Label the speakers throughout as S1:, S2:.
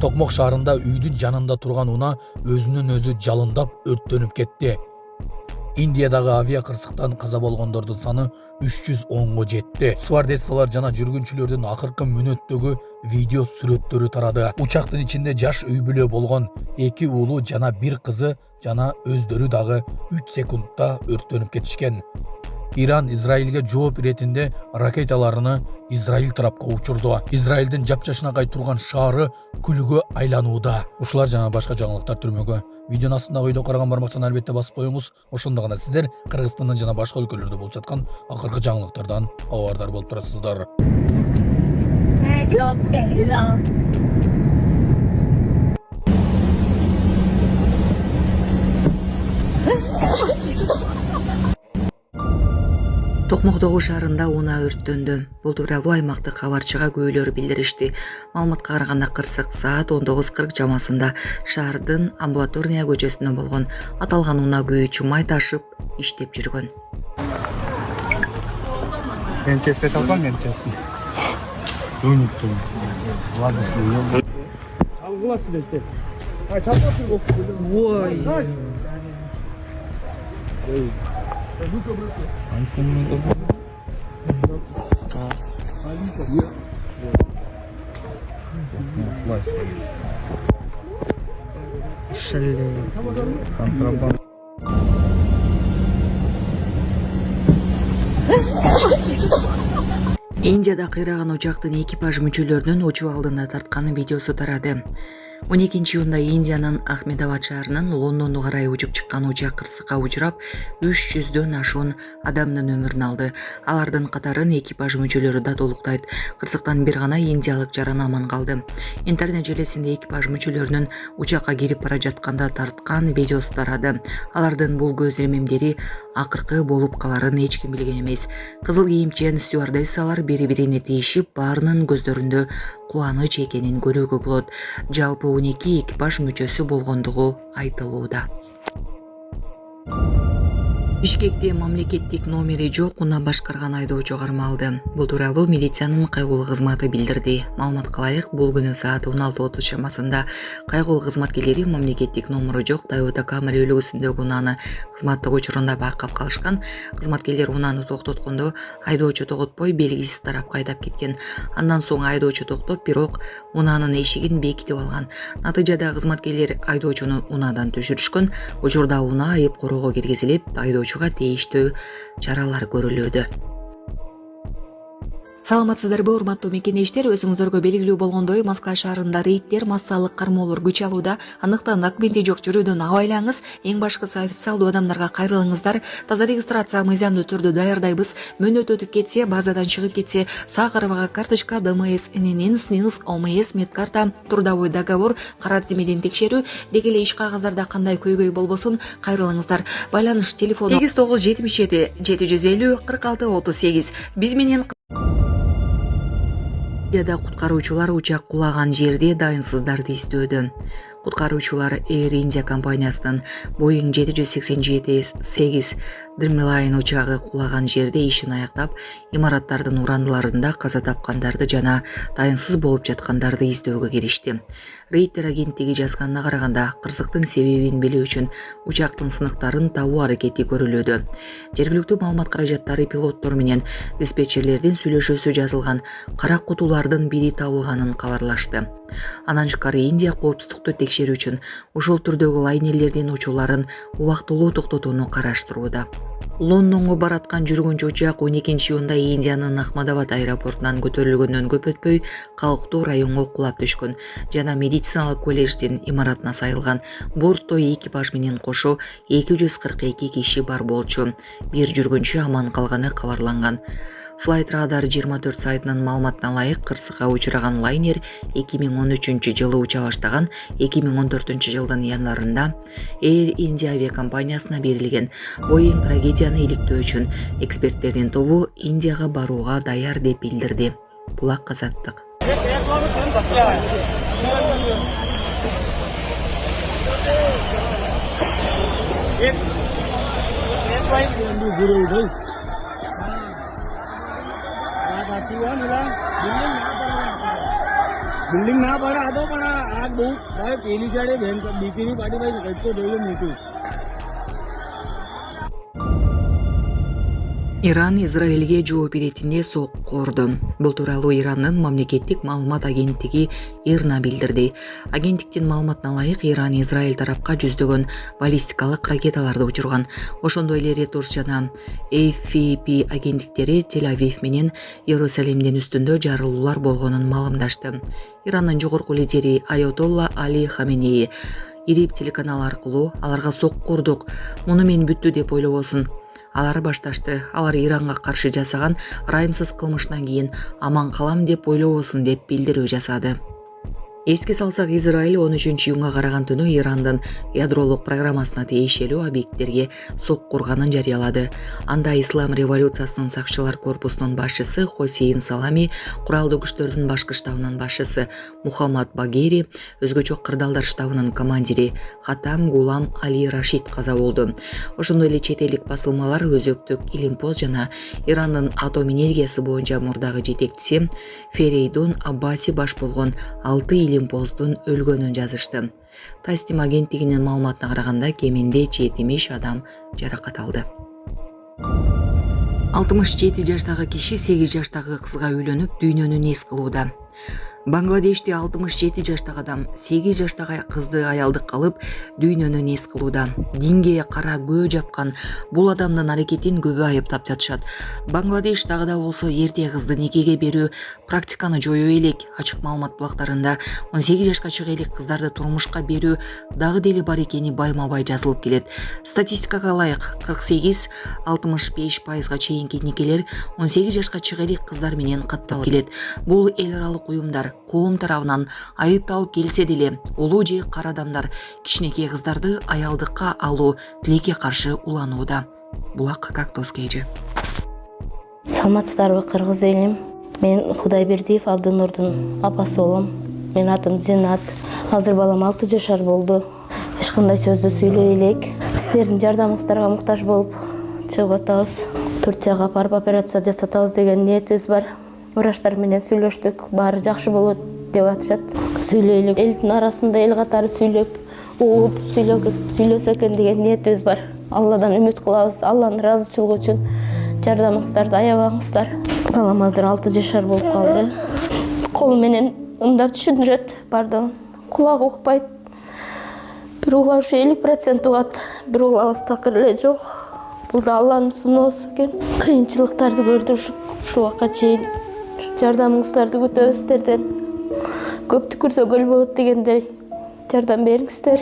S1: Tokmok şahrında үйдүн жанында турган уна өзүнөн өзү жалындап өрттөнүп кетти. Индиядагы авиа кырсыктан каза болгондордун саны 310го жетти. Стюардессалар жана жүргүнчүлөрдүн акыркы мүнөттөгү видео сүрөттөрү тарады. Учактын ичинде жаш үй бүлө болгон 2 уулу жана 1 кызы жана өздөрү дагы 3 секундта өрттөнүп кетишкен. İran İsrail'e жооп иретинде ракеталарını İsrail тарапка учурду. İsrail'дин жапчашынакай турган шаары күлгө айланууда. Ушулар жана башка жаңылыктар түрмөгө видеонун астындагы үйдө караган бармакчаны албетте басып коюңуз. Ошондо гана сиздер Кыргызстандын жана башка өлкөлөрдө болуп жаткан акыркы жаңылыктардан кабардар болуп турасыздар.
S2: Токмоктогу шаарында унаа өрттөндү. Бул тууралуу аймактык кабарчыга күбөлөр билдиришти. Маалыматка караганда кырсык саат 19:40 чамасында шаардын Амбулаторния көчөсүндө болгон. Аталган унаа күйүү чумай ташып иштеп жүргөн.
S3: Ben kesme çalsam ben kestim. Unuttum. Ладно,
S4: Algıla sürekli. Ay çarpmasın kokuyor. Vay.
S2: Индияда кыйраган учактын экипаж мүчөлөрүнүн учуу алдында тарткан видеосу тарады. 12-июнда Индиянын Ахмедабад шаарынын Лондонду карай учуп чыккан учак кырсыкка учурап 300дөн ашуун адамдын өмүрүн алды. Алардын катарын экипаж мүчөлөрү да толуктайт. Кырсыктан бир гана индиялык жаран аман калды. Интернет желесинде экипаж мүчөлөрүнүн учакка кирип бара жатканда тарткан видеосу тарады. Алардын бул көз иремемдери акыркы болуп каларын эч ким билген эмес. Кызыл кийимчен стюардессалар бири-бирине тийишип, баарынын көздөрүндө кубаныч экенин көрүүгө болот. Жалпы 12 экипаж мүчөсү болгондугу айтылууда. Бишкекте мамлекеттик номери жок унаа башкарган айдоочу кармалды. Бул тууралуу милициянын кайгылуу кызматы билдирди. Маалыматка ылайык, бул күнү саат 16:30 чамасында кайгылуу кызматкерлери мамлекеттик номери жок Toyota Camry үлгүсүндөгү унааны кызматтык учурунда байкап калышкан. Кызматкерлер унааны токтоткондо айдоочу тоготпой белгисиз тарапка айдап кеткен. Андан соң айдоочу токтоп, бирок унаанын эшигин бекитип алган. Натыйжада кызматкерлер айдоочуну унаадан түшүрүшкөн. Учурда унаа айып короого киргизилип, айдоочуга тийиштүү чаралар көрүлүүдө. Саламатсыздарбы, урматтуу мекенештер, өзүңүздөргө белгилүү болгондой, Москва шаарында рейдтер, массалык кармоолор күч алууда. Андыктан документи жок жүрүүдөн абайлаңыз. Эң башкысы официалдуу адамдарга кайрылыңыздар. Таза регистрация мыйзамдуу түрдө даярдайбыз. Мөөнөт өтүп кетсе, базадан чыгып кетсе, сакырова карточка, ДМС, ННН, СНИЛС, ОМС, медкарта, трудовой договор, кара тизмеден текшерүү, деги эле иш кагаздарда кандай көйгөй болбосун, кайрылыңыздар. Байланыш телефону 8977 750 46 38. Биз менен Индияда куткаруучулар учак кулаган жерде дайынсыздарды издөөдө. Куткаруучулар Air India компаниясынын Boeing 787-8 Dreamliner учагы кулаган жерде ишин аяктап, имараттардын урандыларында каза тапкандарды жана дайынсыз болуп жаткандарды издөөгө киришти. Рейдтер агенттиги жазганына караганда, кырсыктын себебин билүү үчүн учактын сыныктарын табуу аракети көрүлүүдө. Жергиликтүү маалымат каражаттары пилоттор менен диспетчерлердин сүйлөшүүсү жазылган кара кутулардын бири табылганын кабарлашты. Андан тышкары Индия коопсуздукту текшерүү үчүн ушул түрдөгү лайнерлердин учууларын убактылуу токтотууну караштырууда. Лондонго бараткан жүргүнчү учак 12-июнда Индиянын Ахмедабад аэропортунан көтөрүлгөндөн көп өтпөй калктуу районго кулап түшкөн жана медициналык колледждин имаратына сайылган. Бортто экипаж менен кошо 242 киши бар болчу. Бир жүргүнчү аман калганы кабарланган. Flight Radar 24 сайтынын маалыматына ылайык, кырсыкка учураган лайнер 2013 жылы уча баштаган. 2014 жылдын январында Air India авиакомпаниясына берилген. Boeing трагедияны иликтөө үчүн эксперттердин тобу Индияга барууга даяр деп билдирди. Булак Казаттык.
S4: बिल्डिंग ना पड़ा तो पड़ा आज बहुत भाई पहली साइड बहन का बीपी पार्टी भाई रेड को दे मोटू
S2: Иран Израильге жооп иретинде сокку урду. Бул тууралуу Ирандын мамлекеттик маалымат агенттиги ИРНА билдирди. Агенттиктин маалыматына ылайык Иран Израиль тарапка жүздөгөн баллистикалык ракеталарды учурган. Ошондой эле Reuters жана AFP агенттиктери Тель-Авив менен Иерусалимдин үстүндө жарылуулар болгонун маалымдашты. Ирандын жогорку лидери Айатолла Али Хаменеи Ирип телеканалы аркылуу аларга сокку урдук, муну мен бүттү деп ойлобосун. Алар башташты. Алар Иранга каршы жасаган ырайымсыз кылмыштан кийин аман калам деп ойлобосун деп билдирүү жасады. Эске салсак, Израиль 13-июнга караган түнү Ирандын ядролук программасына тиешелүү объекттерге сокку урганын жарыялады. Анда Ислам революциясынын сакчылар корпусунун башчысы Хосейн Салами, куралдуу күчтөрдүн башкы штабынын башчысы Мухаммад Багери, өзгөчө кырдаалдар штабынын командири Хатам Гулам Али Рашид каза болду. Ошондой эле чет элдик басылмалар өзөктүк Илимпоз жана Ирандын атом энергиясы боюнча мурдагы жетекчиси Ферейдун Аббаси баш болгон 6 Илимпоздун өлгөнүн жазышты. Тастим агенттигинин маалыматына караганда кеминде 70 адам жаракат алды. 67 жаштагы киши 8 жаштагы кызга үйлөнүп дүйнөнү эс кылууда. Бангладеште 67 жаштагы адам 8 жаштагы кызды аялдыкка алып дүйнөнү эс кылууда. Динге кара көө жапкан бул адамдын аракетин көбү айыптап жатышат. Бангладеш дагы болсо эрте кызды некеге берүү практиканы жоюу элек. Ачык маалымат блоктарында 18 жашка чыга элек кыздарды турмушка берүү дагы деле бар экени байма-бай жазылып келет. Статистикага ылайык 48-65% чейинки некелер 18 жашка чыга элек кыздар менен катталып келет. Бул эл аралык уюмдар коом тарабынан айыпталып келсе деле, улуу же кара адамдар кичинекей кыздарды аялдыкка алуу тилекке каршы уланууда. Булак Кактос Кейжи.
S5: Саламатсыздарбы, кыргыз элим. Мен Кудайбердиев Абдынурдун апасы болом. Мен атым Зинат. Азыр балам 6 жашар болду. Эч кандай сөздү сүйлөй элек. Силердин жардамыңыздарга муктаж болуп чыгып атабыз. Турцияга барып операция жасатабыз деген ниетибиз бар. Врачтар менен сүйлөштүк, баары жакшы болот деп атышат. Сүйлөйлүк, элдин арасында эл катары сүйлөп, угуп сүйлөсө экен деген ниетибиз бар. Алладан үмүт кылабыз, Алланын ыраазычылыгы үчүн жардамыңыздарды аябаңыздар. Балам азыр 6 жашар болуп калды. Колу менен ымдап түшүндүрөт бардыгын. Кулагы укпайт. Бир угла ушу 50% угат, бир углабыз такыр эле жок. Бул да Алланын сыноосу экен. Кыйынчылыктарды көрдүк ушул убакка чейин. Жардамыңыздарды күтөбүз сиздерден. Көп түкүрсө көл болот дегендей жардам бериңиздер.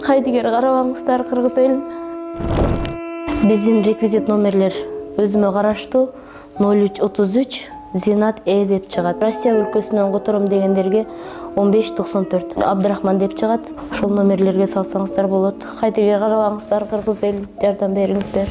S5: Кайдыгер карабаңыздар, кыргыз элим. Биздин реквизит номерлер өзүмө караштуу 0333 Зинат деп чыгат. Россия өлкөсүнөн котором дегендерге 1594 Абдрахман деп чыгат. Ошол номерлерге салсаңыздар болот. Кайдыгер карабаңыздар, кыргыз элим, жардам бериңиздер.